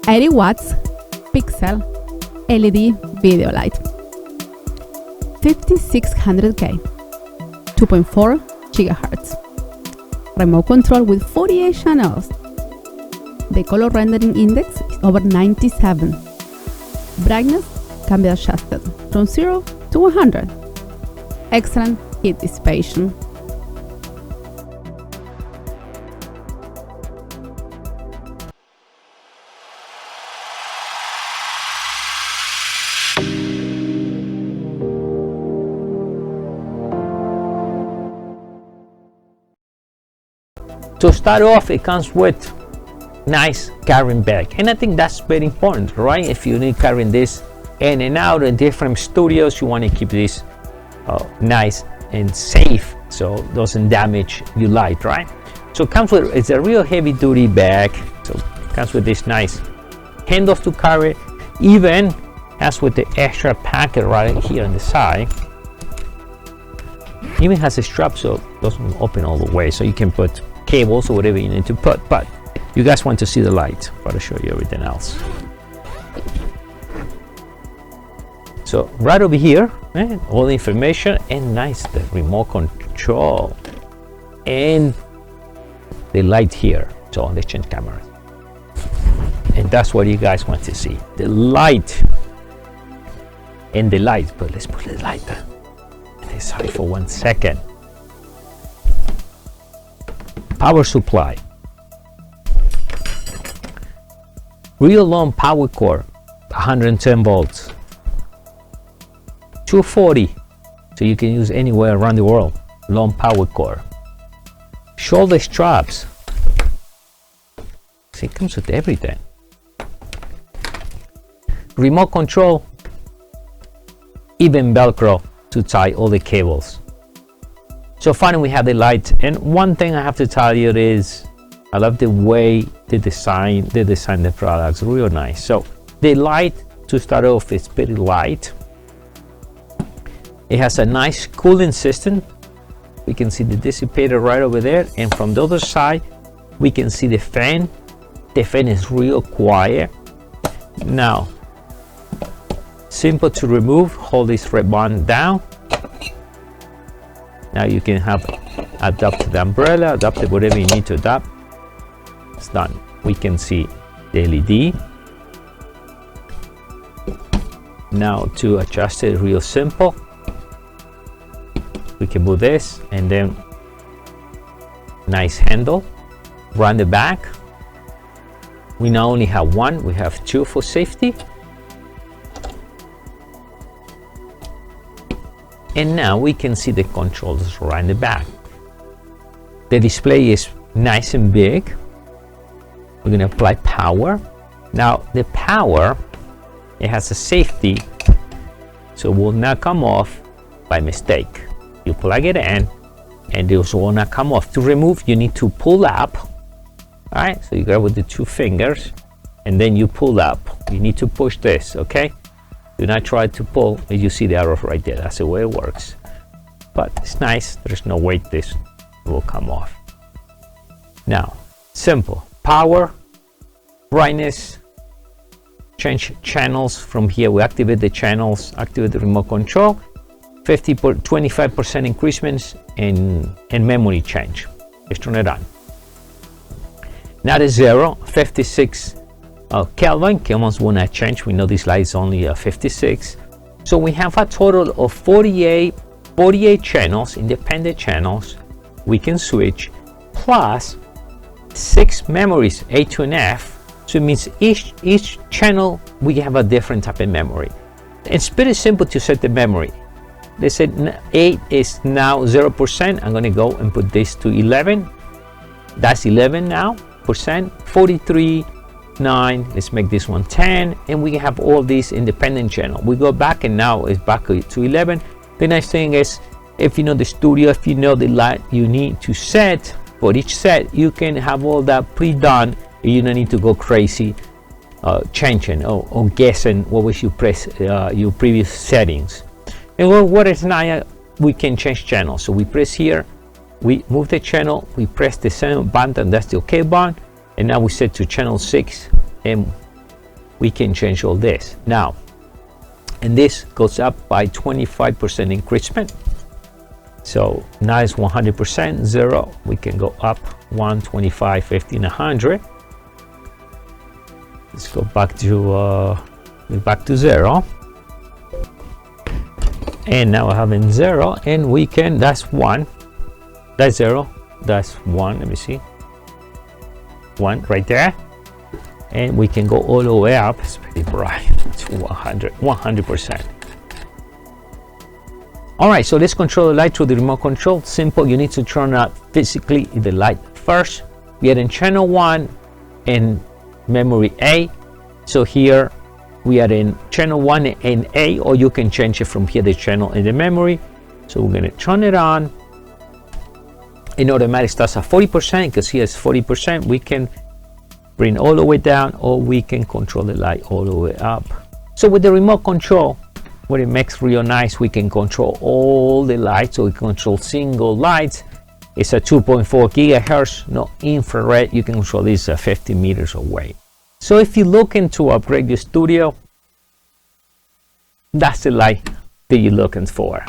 80 watts pixel LED video light, 5600K, 2.4 GHz, remote control with 48 channels. The color rendering index is over 97. Brightness can be adjusted from 0 to 100. Excellent heat dissipation. To start off, it comes with nice carrying bag, and I think that's very important, right? If you need carrying this in and out in different studios, you want to keep this nice and safe so it doesn't damage your light, right? So it comes with, it's a real heavy duty bag, so it comes with this nice handles to carry, even has with the extra packet right here on the side. Even has a strap so it doesn't open all the way, so you can put cables or whatever you need to put, but you guys want to see the light, but I'll show you everything else. So right over here, all the information, and nice, the remote control and the light here, so on the change cameras, and that's what you guys want to see, the light and the light. But let's put the light on this side for 1 second. Power supply, real long power cord, 110 volts, 240, so you can use anywhere around the world. Long power cord, shoulder straps, see, it comes with everything. Remote control, even Velcro to tie all the cables. So finally we have the light, and one thing I have to tell you is I love the way they design the products, real nice. So the light, to start off, is very light. It has a nice cooling system. We can see the dissipator right over there, and from the other side we can see the fan. The fan is real quiet. Now, simple to remove, hold this red button down. Now you can have adapt the umbrella, adapt whatever you need to adapt. It's done. We can see the LED. Now to adjust it, real simple. We can move this, and then nice handle. Run the back. We not only have one, we have two for safety. And now we can see the controls right in the back. The display is nice and big. We're going to apply power. Now the power, it has a safety, so it will not come off by mistake. You plug it in and it will not come off. To remove, you need to pull up. All right, so you grab with the 2 fingers and then you pull up. You need to push this, okay? Do not try to pull, as you see the arrow right there. That's the way it works. But it's nice, there's no weight, this will come off. Now, simple. Power, brightness, change channels. From here we activate the channels, activate the remote control, 25% increasements in memory change. Let's turn it on. Now the 0, 56 Kelvin. Kelvins will not change. We know this light is only 56. So we have a total of 48 channels, independent channels we can switch, plus 6 memories, A to and F. So it means each channel we have a different type of memory. It's pretty simple to set the memory. They said 8 is now 0%. I'm going to go and put this to 11. That's 11 now percent. 43, 9. Let's make this one 10, and we have all these independent channel. We go back, and now it's back to 11. The nice thing is, if you know the studio, if you know the light you need to set for each set, you can have all that pre-done. You don't need to go crazy changing or guessing what was your previous settings. And what is nice, we can change channels. So we press here, we move the channel, we press the same button, that's the OK button, and now we set to channel 6, and we can change all this now. And this goes up by 25% increasement. So now it's 100%, 0. We can go up 1, 25, 50, and 100. Let's go back to 0. And now we're having 0, and we can, that's 1, that's 0, that's 1, let me see, 1 right there. And we can go all the way up, it's pretty bright, to 100%. All right, so let's control the light through the remote control. Simple, you need to turn out physically the light first. We are in channel 1 in memory A. So here we are in channel 1 in A, or you can change it from here, the channel in the memory. So we're gonna turn it on. It automatically starts at 40%, because here is 40%. We can bring all the way down, or we can control the light all the way up. So with the remote control, what it makes real nice, we can control all the lights. So we control single lights. It's a 2.4 gigahertz, no infrared. You can control this 50 meters away. So if you're looking to upgrade your studio, that's the light that you're looking for.